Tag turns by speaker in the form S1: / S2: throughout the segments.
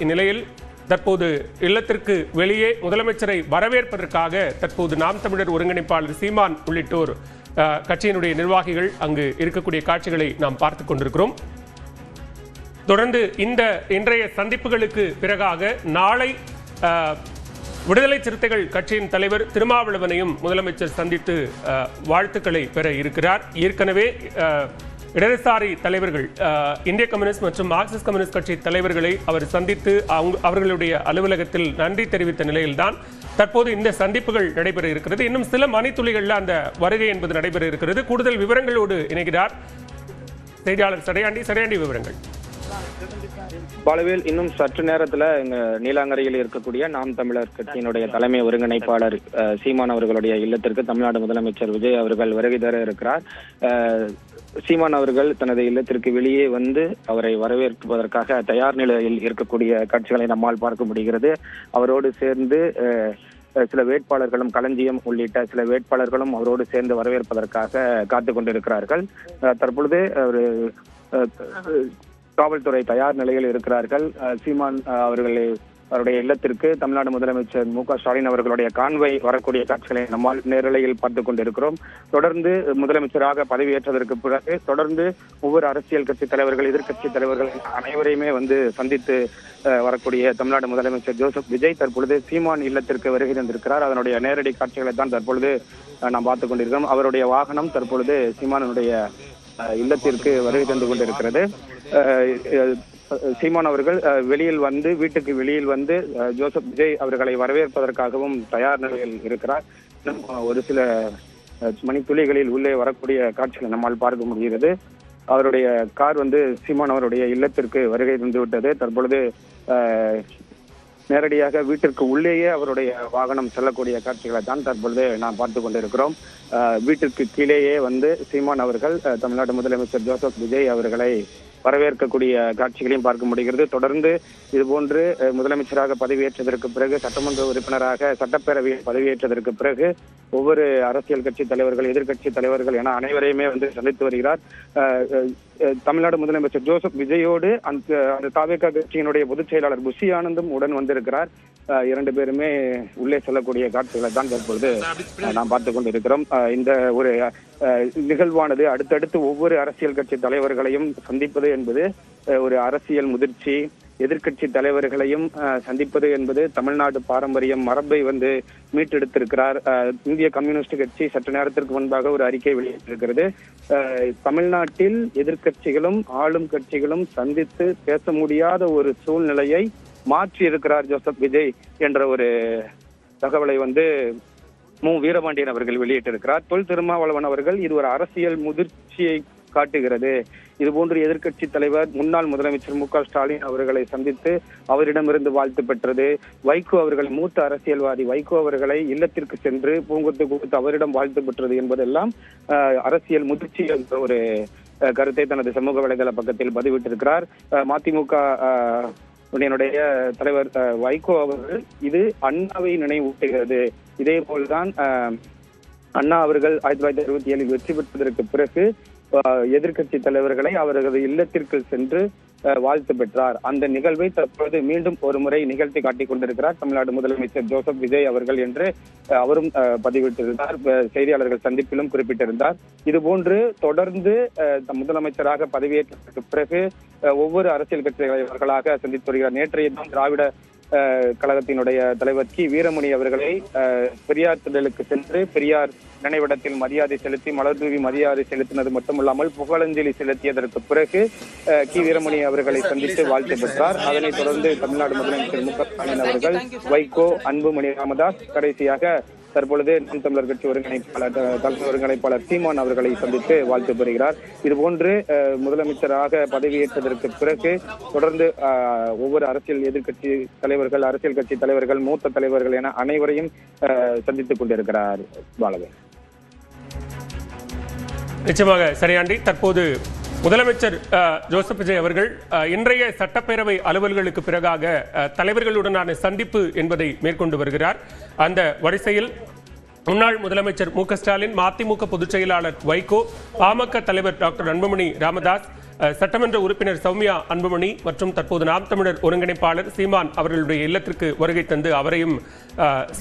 S1: இந்நிலையில் தற்போது இல்லத்திற்கு வெளியே முதலமைச்சரை வரவேற்பதற்காக தற்போது நாம் தமிழர் ஒருங்கிணைப்பாளர் சீமான் உள்ளிட்டோர் கட்சியினுடைய நிர்வாகிகள் அங்கு இருக்கக்கூடிய காட்சிகளை நாம் பார்த்துக் கொண்டிருக்கிறோம். தொடர்ந்து இன்றைய சந்திப்புகளுக்கு பிறகாக நாளை விடுதலை சிறுத்தைகள் கட்சியின் தலைவர் திருமாவளவனையும் முதலமைச்சர் சந்தித்து வாழ்த்துக்களை பெற இருக்கிறார். ஏற்கனவே இடதுசாரி தலைவர்கள் இந்திய கம்யூனிஸ்ட் மற்றும் மார்க்சிஸ்ட் கம்யூனிஸ்ட் கட்சி தலைவர்களை அவர் சந்தித்து அவர்களுடைய அலுவலகத்தில் நன்றி தெரிவித்த நிலையில்தான் தற்போது இந்த சந்திப்புகள் நடைபெற இருக்கிறது. இன்னும் சில மணித்துளிகளில் அந்த வருகை என்பது நடைபெற இருக்கிறது. கூடுதல் விவரங்களோடு இணைகிறார் செய்தியாளர் சடையாண்டி. விவரங்கள்
S2: பாலவேல், இன்னும் சற்று நேரத்துல இங்க நீலாங்கரையில் இருக்கக்கூடிய நாம் தமிழர் கட்சியினுடைய தலைமை ஒருங்கிணைப்பாளர் சீமான் அவர்களுடைய இல்லத்திற்கு தமிழ்நாடு முதலமைச்சர் விஜய் அவர்கள் வருகை தர இருக்கிறார். சீமான் அவர்கள் தனது இல்லத்திற்கு வெளியே வந்து அவரை வரவேற்பதற்காக தயார் நிலையில் இருக்கக்கூடிய காட்சிகளை நம்மால் பார்க்க முடிகிறது. அவரோடு சேர்ந்து சில வேட்பாளர்களும் களஞ்சியம் உள்ளிட்ட சில வேட்பாளர்களும் அவரோடு சேர்ந்து வரவேற்பதற்காக காத்துக் கொண்டிருக்கிறார்கள். தற்பொழுது ஒரு காவல்துறை தயார் நிலையில் இருக்கிறார்கள். சீமான் அவருடைய இல்லத்திற்கு தமிழ்நாடு முதலமைச்சர் மு.க.ஸ்டாலின் அவர்களுடைய கான்வாய் வரக்கூடிய காட்சிகளை நம்மால் நேரலையில் பார்த்துக் கொண்டிருக்கிறோம். தொடர்ந்து முதலமைச்சராக பதவியேற்றதற்கு பிறகு தொடர்ந்து ஒவ்வொரு அரசியல் கட்சி தலைவர்கள், எதிர்கட்சி தலைவர்கள் அனைவரையுமே வந்து சந்தித்து வரக்கூடிய தமிழ்நாடு முதலமைச்சர் ஜோசப் விஜய் தற்பொழுது சீமான் இல்லத்திற்கு வருகை தந்திருக்கிறார். அதனுடைய நேரடி காட்சிகளை தான் தற்பொழுது நாம் பார்த்துக் கொண்டிருக்கிறோம். அவருடைய வாகனம் தற்பொழுது சீமானுடைய இல்லத்திற்கு வருகை தந்து கொண்டிருக்கிறது. சீமான் அவர்கள் வீட்டுக்கு வெளியில் வந்து ஜோசப் விஜய் அவர்களை வரவேற்பதற்காகவும் தயார் நிலையில் இருக்கிறார். ஒரு சில மணித்துளிகளில் உள்ளே வரக்கூடிய காட்சிகளை நம்மால் பார்க்க முடிகிறது. அவருடைய கார் வந்து சீமான் அவருடைய இல்லத்திற்கு வருகை தந்துவிட்டது. தற்பொழுது நேரடியாக வீட்டிற்கு உள்ளேயே அவருடைய வாகனம் செல்லக்கூடிய காட்சிகளை தான் தற்பொழுது நாம் பார்த்து கொண்டிருக்கிறோம். வீட்டிற்கு கீழேயே வந்து சீமான் அவர்கள் தமிழ்நாடு முதலமைச்சர் ஜோசப் விஜய் அவர்களை வரவேற்கக்கூடிய காட்சிகளையும் பார்க்க முடிகிறது. தொடர்ந்து இதுபோன்று முதலமைச்சராக பதவியேற்றதற்கு பிறகு சட்டமன்ற உறுப்பினராக சட்டப்பேரவையில் பதவியேற்றதற்கு பிறகு ஒவ்வொரு அரசியல் கட்சி தலைவர்கள், எதிர்கட்சி தலைவர்கள் என அனைவரையுமே வந்து சந்தித்து வருகிறார். தமிழ்நாடு முதலமைச்சர் ஜோசப் விஜயோடு அந்த தாவேகா கட்சியினுடைய பொதுச் செயலாளர் புஷி ஆனந்தும் உடன் வந்திருக்கிறார். இரண்டு பேருமே உள்ளே செல்லக்கூடிய காட்சிகளை தான் தற்பொழுது நாம் பார்த்துக் கொண்டிருக்கிறோம். இந்த ஒரு நிகழ்வானது அடுத்தடுத்து ஒவ்வொரு அரசியல் கட்சி தலைவர்களையும் சந்திப்பது என்பது ஒரு அரசியல் முதிர்ச்சி, எதிர்கட்சி தலைவர்களையும் சந்திப்பது என்பது தமிழ்நாடு பாரம்பரியம், மரபை வந்து மீட்டெடுத்திருக்கிறார். இந்திய கம்யூனிஸ்ட் கட்சி சற்று நேரத்திற்கு முன்பாக ஒரு அறிக்கை வெளியிட்டிருக்கிறது. தமிழ்நாட்டில் எதிர்கட்சிகளும் ஆளும் கட்சிகளும் சந்தித்து பேச முடியாத ஒரு சூழ்நிலையை மாற்றி இருக்கிறார் ஜோசப் விஜய் என்ற ஒரு தகவலை வந்து மு. வீரபாண்டியன் அவர்கள் வெளியிட்டிருக்கிறார். தொல் திருமாவளவன் அவர்கள் இது ஒரு அரசியல் முதிர்ச்சியை காட்டுகிறது, இதுபோன்று எதிர்கட்சி தலைவர் முன்னாள் முதலமைச்சர் மு.க.ஸ்டாலின் அவர்களை சந்தித்து அவரிடமிருந்து வாழ்த்து பெற்றது, வைகோ அவர்கள் மூத்த அரசியல்வாதி வைகோ அவர்களை இல்லத்திற்கு சென்று பூங்கொத்து கொடுத்து அவரிடம் வாழ்த்து பெற்றது என்பதெல்லாம் அரசியல் முதிர்ச்சி என்ற ஒரு கருத்தை தனது சமூக வலைதள பக்கத்தில் பதிவிட்டிருக்கிறார். மதிமுக உடைய தலைவர் வைகோ அவர்கள் இது அண்ணாவை நினைவூட்டுகிறது. இதே போல்தான் அண்ணா அவர்கள் 1967 வெற்றி பெற்றதற்கு பிறகு எதிர்கட்சி தலைவர்களை அவரது இல்லத்திற்கு சென்று வாழ்த்து பெற்றார். அந்த நிகழ்வை தற்போது மீண்டும் ஒரு முறை நிகழ்த்தி காட்டிக் கொண்டிருக்கிறார் தமிழ்நாடு முதலமைச்சர் ஜோசப் விஜய் அவர்கள் என்று அவரும் பதிவிட்டிருந்தார். செய்தியாளர்கள் சந்திப்பிலும் குறிப்பிட்டிருந்தார். இதுபோன்று தொடர்ந்து முதலமைச்சராக பதவியேற்றதற்கு பிறகு ஒவ்வொரு அரசியல் கட்சி தலைவர்களாக சந்தித்து வருகிறார். நேற்றைய தினம் திராவிட கழகத்தினுடைய தலைவர் கி. வீரமணி அவர்களை பெரியார் திடலுக்கு சென்று பெரியார் நினைவிடத்தில் மரியாதை செலுத்தி மலர் தூவி மரியாதை செலுத்தினது மட்டுமல்லாமல் புகழஞ்சலி செலுத்தியதற்கு பிறகு கி. வீரமணி அவர்களை சந்தித்து வாழ்த்து பெற்றார். அதனைத் தொடர்ந்து தமிழ்நாடு முதலமைச்சர் மு.க.ஸ்டாலின் அவர்கள் வைகோ, அன்புமணி ராமதாஸ், கடைசியாக தற்பொழுது நாம் தமிழர் கட்சி ஒருங்கிணைப்பாளர் சீமான் அவர்களை சந்தித்து வாழ்த்து பெறுகிறார். இதுபோன்று முதலமைச்சராக பதவியேற்றதற்கு பிறகு தொடர்ந்து ஒவ்வொரு எதிர்கட்சி தலைவர்கள், அரசியல் கட்சி தலைவர்கள், மூத்த தலைவர்கள் என அனைவரையும் சந்தித்துக் கொண்டிருக்கிறார். பாலவேல்,
S1: நிச்சயமாக சரியாண்டி. தற்போது முதலமைச்சர் ஜோசப் விஜய் அவர்கள் இன்றைய சட்டப்பேரவை அலுவல்களுக்கு பிறகாக தலைவர்களுடனான சந்திப்பு என்பதை மேற்கொண்டு வருகிறார். அந்த வரிசையில் முன்னாள் முதலமைச்சர் மு.க.ஸ்டாலின், மதிமுக பொதுச் செயலாளர் வைகோ, பாமக தலைவர் டாக்டர் அன்புமணி ராமதாஸ், சட்டமன்ற உறுப்பினர் சௌமியா அன்புமணி மற்றும் தற்போது நாம் தமிழர் ஒருங்கிணைப்பாளர் சீமான் அவர்களுடைய இல்லத்திற்கு வருகை தந்து அவரையும்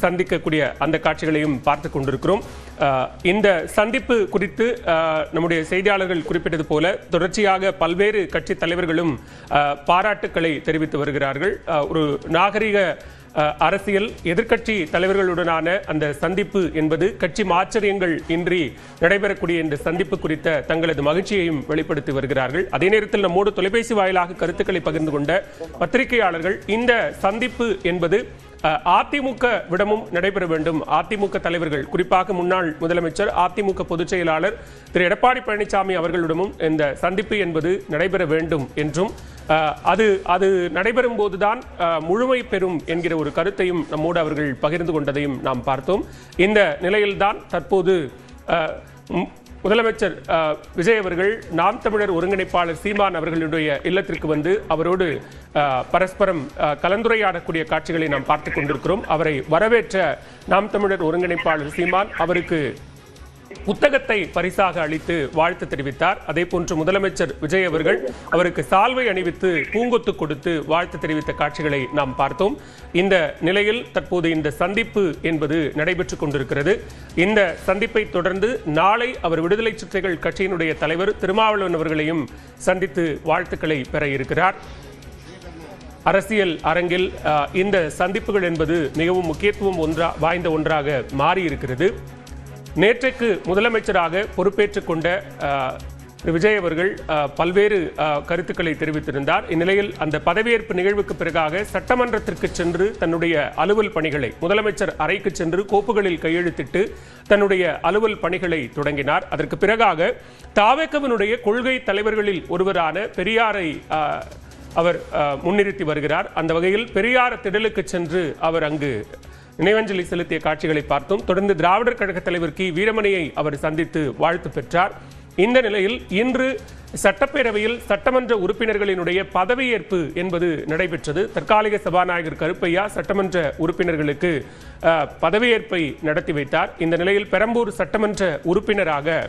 S1: சந்திக்கக்கூடிய அந்த காட்சிகளையும் பார்த்து கொண்டிருக்கிறோம். இந்த சந்திப்பு குறித்து நம்முடைய செய்தியாளர்கள் குறிப்பிட்டது போல தொடர்ச்சியாக பல்வேறு கட்சி தலைவர்களும் பாராட்டுக்களை தெரிவித்து வருகிறார்கள். ஒரு நாகரிக அரசியல் எதிர்க்கட்சி தலைவர்களுடனான அந்த சந்திப்பு என்பது கட்சி மாச்சரியங்கள் இன்றி நடைபெறக்கூடிய இந்த சந்திப்பு குறித்த தங்களது மகிழ்ச்சியையும் வெளிப்படுத்தி வருகிறார்கள். அதே நேரத்தில் நம்மோடு தொலைபேசி வாயிலாக கருத்துக்களை பகிர்ந்து கொண்ட பத்திரிகையாளர்கள் இந்த சந்திப்பு என்பது அதிமுக விடமும் நடைபெற வேண்டும். அதிமுக தலைவர்கள் குறிப்பாக முன்னாள் முதலமைச்சர் அதிமுக பொதுச் செயலாளர் திரு எடப்பாடி பழனிசாமி அவர்களிடமும் இந்த சந்திப்பு என்பது நடைபெற வேண்டும் என்றும் அது நடைபெறும் போதுதான் முழுமை பெறும் என்கிற ஒரு கருத்தையும் நம்மோடு அவர்கள் பகிர்ந்து கொண்டதையும் நாம் பார்த்தோம். இந்த நிலையில்தான் தற்போது முதலமைச்சர் விஜய் அவர்கள் நாம் தமிழர் ஒருங்கிணைப்பாளர் சீமான் அவர்களுடைய இல்லத்திற்கு வந்து அவரோடு பரஸ்பரம் கலந்துரையாடக்கூடிய காட்சிகளை நாம் பார்த்துக் கொண்டிருக்கிறோம். அவரை வரவேற்ற நாம் தமிழர் ஒருங்கிணைப்பாளர் சீமான் அவருக்கு புத்தகத்தை பரிசாக அளித்து வாழ்த்து தெரிவித்தார். அதே போன்று முதலமைச்சர் விஜய் அவர்கள் அவருக்கு சால்வை அணிவித்து பூங்கொத்து கொடுத்து வாழ்த்து தெரிவித்த காட்சிகளை நாம் பார்த்தோம். இந்த நிலையில் தற்போது இந்த சந்திப்பு என்பது நடைபெற்றுக் கொண்டிருக்கிறது. இந்த சந்திப்பை தொடர்ந்து நாளை அவர் விடுதலை சிறுத்தைகள் கட்சியினுடைய தலைவர் திருமாவளவன் அவர்களையும் சந்தித்து வாழ்த்துக்களை பெற இருக்கிறார். அரசியல் அரங்கில் இந்த சந்திப்புகள் என்பது மிகவும் முக்கியத்துவம் வாய்ந்த ஒன்றாக மாறியிருக்கிறது. நேற்றைக்கு முதலமைச்சராக பொறுப்பேற்றுக் கொண்ட விஜய் அவர்கள் பல்வேறு கருத்துக்களை தெரிவித்திருந்தார். இந்நிலையில் அந்த பதவியேற்பு நிகழ்வுக்கு பிறகாக சட்டமன்றத்திற்கு சென்று தன்னுடைய அலுவல் பணிகளை முதலமைச்சர் அறைக்கு சென்று கோப்புகளில் கையெழுத்திட்டு தன்னுடைய அலுவல் பணிகளை தொடங்கினார். அதற்கு பிறகாக தாவேகவினுடைய கொள்கை தலைவர்களில் ஒருவரான பெரியாரை அவர் முன்னிறுத்தி வருகிறார். அந்த வகையில் பெரியார் திடலுக்கு சென்று அவர் அங்கு நினைவஞ்சலி செலுத்திய காட்சிகளை பார்த்தோம். தொடர்ந்து திராவிடர் கழக தலைவர் கி வீரமணியை அவர் சந்தித்து வாழ்த்து பெற்றார். இந்த நிலையில் இன்று சட்டப்பேரவையில் சட்டமன்ற உறுப்பினர்களினுடைய பதவியேற்பு என்பது நடைபெற்றது. தற்காலிக சபாநாயகர் கருப்பையா சட்டமன்ற உறுப்பினர்களுக்கு பதவியேற்பை நடத்தி வைத்தார். இந்த நிலையில் பெரம்பூர் சட்டமன்ற உறுப்பினராக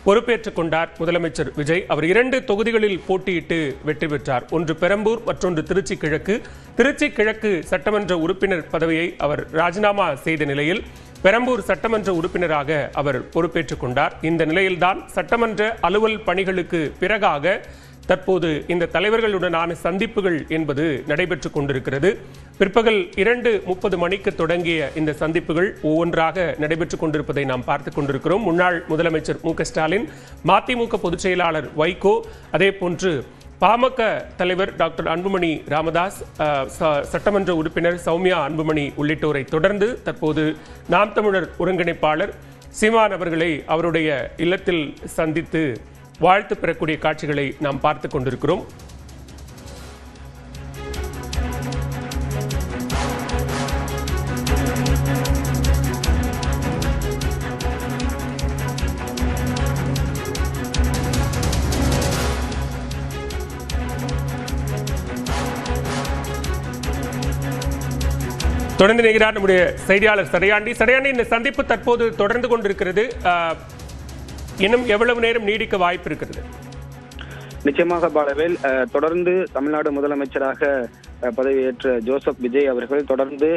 S1: பொறுப்பேற்றுக் கொண்டார் முதலமைச்சர் விஜய். அவர் 2 தொகுதிகளில் போட்டியிட்டு வெற்றி பெற்றார். ஒன்று பெரம்பூர், மற்றொன்று திருச்சி கிழக்கு. திருச்சி கிழக்கு சட்டமன்ற உறுப்பினர் பதவியை அவர் ராஜினாமா செய்த நிலையில் பெரம்பூர் சட்டமன்ற உறுப்பினராக அவர் பொறுப்பேற்றுக் கொண்டார். இந்த நிலையில்தான் சட்டமன்ற அலுவல் பணிகளுக்கு பிறகாக தற்போது இந்த தலைவர்களுடனான சந்திப்புகள் என்பது நடைபெற்றுக் கொண்டிருக்கிறது. பிற்பகல் 2:30 மணிக்கு தொடங்கிய இந்த சந்திப்புகள் ஒவ்வொன்றாக நடைபெற்றுக் கொண்டிருப்பதை நாம் பார்த்துக் கொண்டிருக்கிறோம். முன்னாள் முதலமைச்சர் மு க ஸ்டாலின், மதிமுக பொதுச் செயலாளர் வைகோ, அதே போன்று பாமக தலைவர் டாக்டர் அன்புமணி ராமதாஸ், சட்டமன்ற உறுப்பினர் சௌமியா அன்புமணி உள்ளிட்டோரை தொடர்ந்து தற்போது நாம் தமிழர் ஒருங்கிணைப்பாளர் சீமான் அவர்களை அவருடைய இல்லத்தில் சந்தித்து வாழ்த்து பெறக்கூடிய காட்சிகளை நாம் பார்த்துக் கொண்டிருக்கிறோம். தொடர்ந்து நிகழ்கிறார் நம்முடைய செய்தியாளர் சடையாண்டி. இந்த சந்திப்பு தற்போது தொடர்ந்து கொண்டிருக்கிறது. இன்னும் எவ்வளவு நேரம் நீடிக்க வாய்ப்பு இருக்கிறது?
S2: நிச்சயமாக பாலவேல், தொடர்ந்து தமிழ்நாடு முதலமைச்சராக பதவியேற்ற ஜோசப் விஜய் அவர்கள் தொடர்ந்து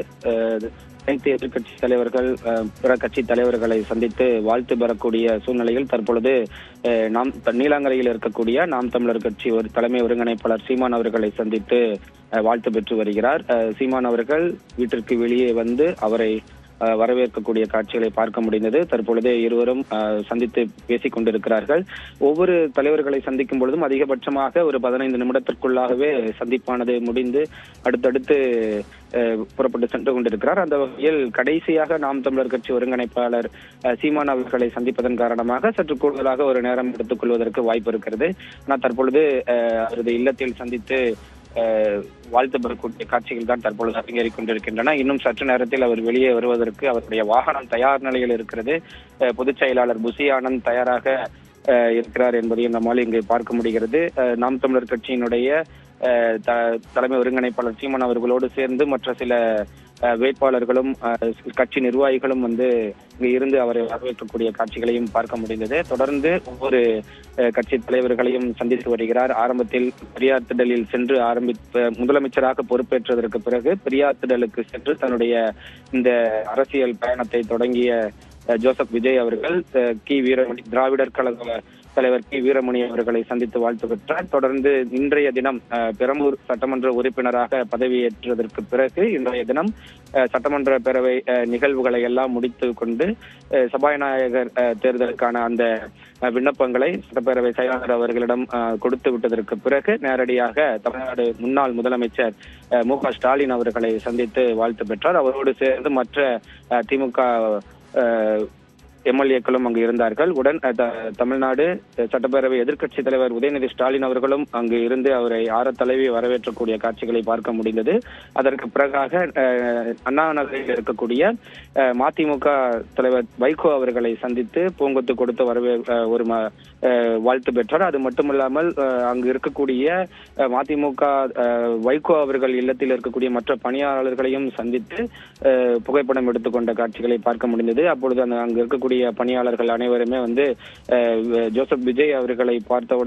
S2: அனைத்து எதிர்கட்சி தலைவர்கள், பிற கட்சி தலைவர்களை சந்தித்து வாழ்த்து பெறக்கூடிய சூழ்நிலையில் தற்பொழுது நீலாங்கரையில் இருக்கக்கூடிய நாம் தமிழர் கட்சி ஒரு தலைமை ஒருங்கிணைப்பாளர் சீமான் அவர்களை சந்தித்து வாழ்த்து பெற்று வருகிறார். சீமான் அவர்கள் வீட்டிற்கு வெளியே வந்து அவரை வரவேற்கக்கூடிய காட்சிகளை பார்க்க முடிந்தது. தற்பொழுது இருவரும் சந்தித்து பேசிக் கொண்டிருக்கிறார்கள். ஒவ்வொரு தலைவர்களை சந்திக்கும் பொழுதும் அதிகபட்சமாக ஒரு 15 நிமிடத்திற்குள்ளாகவே சந்திப்பானது முடிந்து அடுத்தடுத்து புறப்பட்டு சென்று கொண்டிருக்கிறார். அந்த வகையில் கடைசியாக நாம் தமிழர் கட்சி ஒருங்கிணைப்பாளர் சீமான் அவர்களை சந்திப்பதன் காரணமாக சற்று கூடுதலாக ஒரு நேரம் எடுத்துக் கொள்வதற்கு வாய்ப்பு இருக்கிறது. ஆனால் தற்பொழுது அவரது இல்லத்தில் சந்தித்து வாழ்த்து பெறக்கூடிய காட்சிகள் தான் தற்பொழுது அரங்கேறிக் கொண்டிருக்கின்றன. இன்னும் சற்று நேரத்தில் அவர் வெளியே வருவதற்கு அவருடைய வாகனம் தயார் நிலையில் இருக்கிறது. பொதுச் செயலாளர் புசி ஆனந்த் தயாராக இருக்கிறார் என்பதையும் நம்மால் இங்கு பார்க்க முடிகிறது. நாம் தமிழர் கட்சியினுடைய தலைமை ஒருங்கிணைப்பாளர் சீமான் அவர்களோடு சேர்ந்து மற்ற சில வேட்பாளர்களும் கட்சி நிர்வாகிகளும் வந்து இங்கு இருந்து அவரை வரவேற்கக்கூடிய காட்சிகளையும் பார்க்க முடிந்தது. தொடர்ந்து ஒவ்வொரு கட்சி தலைவர்களையும் சந்தித்து வருகிறார். ஆரம்பத்தில் பெரியார் திடலில் சென்று முதலமைச்சராக பொறுப்பேற்றதற்கு பிறகு பெரியார் திடலுக்கு சென்று தன்னுடைய இந்த அரசியல் பயணத்தை தொடங்கிய ஜோசப் விஜய் அவர்கள் வீரமணி திராவிடர் கழக தலைவர் வீரமணி அவர்களை சந்தித்து வாழ்த்து பெற்றார். தொடர்ந்து இன்றைய தினம் பெரம்பூர் சட்டமன்ற உறுப்பினராக பதவியேற்றதற்கு பிறகு இன்றைய தினம் சட்டமன்ற பேரவை நிகழ்வுகளை எல்லாம் முடித்து கொண்டு சபாநாயகர் தேர்தலுக்கான அந்த விண்ணப்பங்களை சட்டப்பேரவை செயலாளர் அவர்களிடம் கொடுத்து விட்டதற்கு பிறகு நேரடியாக தமிழ்நாடு முன்னாள் முதலமைச்சர் மு.க. ஸ்டாலின் அவர்களை சந்தித்து வாழ்த்து பெற்றார். அவரோடு சேர்ந்து மற்ற திமுக எம்எல்ஏக்களும் அங்கு இருந்தார்கள். தமிழ்நாடு சட்டப்பேரவை எதிர்க்கட்சி தலைவர் உதயநிதி ஸ்டாலின் அவர்களும் அங்கு இருந்து அவரை தழுவி வரவேற்றக்கூடிய காட்சிகளை பார்க்க முடிந்தது. அதற்கு பிறகாக அண்ணா நகரில் இருக்கக்கூடிய மதிமுக தலைவர் வைகோ அவர்களை சந்தித்து பூங்கொத்து கொடுத்து ஒரு வாழ்த்து பெற்றார். அது மட்டுமல்லாமல் அங்கு இருக்கக்கூடிய மதிமுக வைகோ அவர்கள் இல்லத்தில் இருக்கக்கூடிய மற்ற பணியாளர்களையும் சந்தித்து புகைப்படம் எடுத்துக்கொண்ட காட்சிகளை பார்க்க முடிந்தது. அப்பொழுது அங்கு இருக்கக்கூடிய பணியாளர்கள் அனைவருமே வந்து ஜோசப் விஜய் அவர்களை பார்த்தவுடன்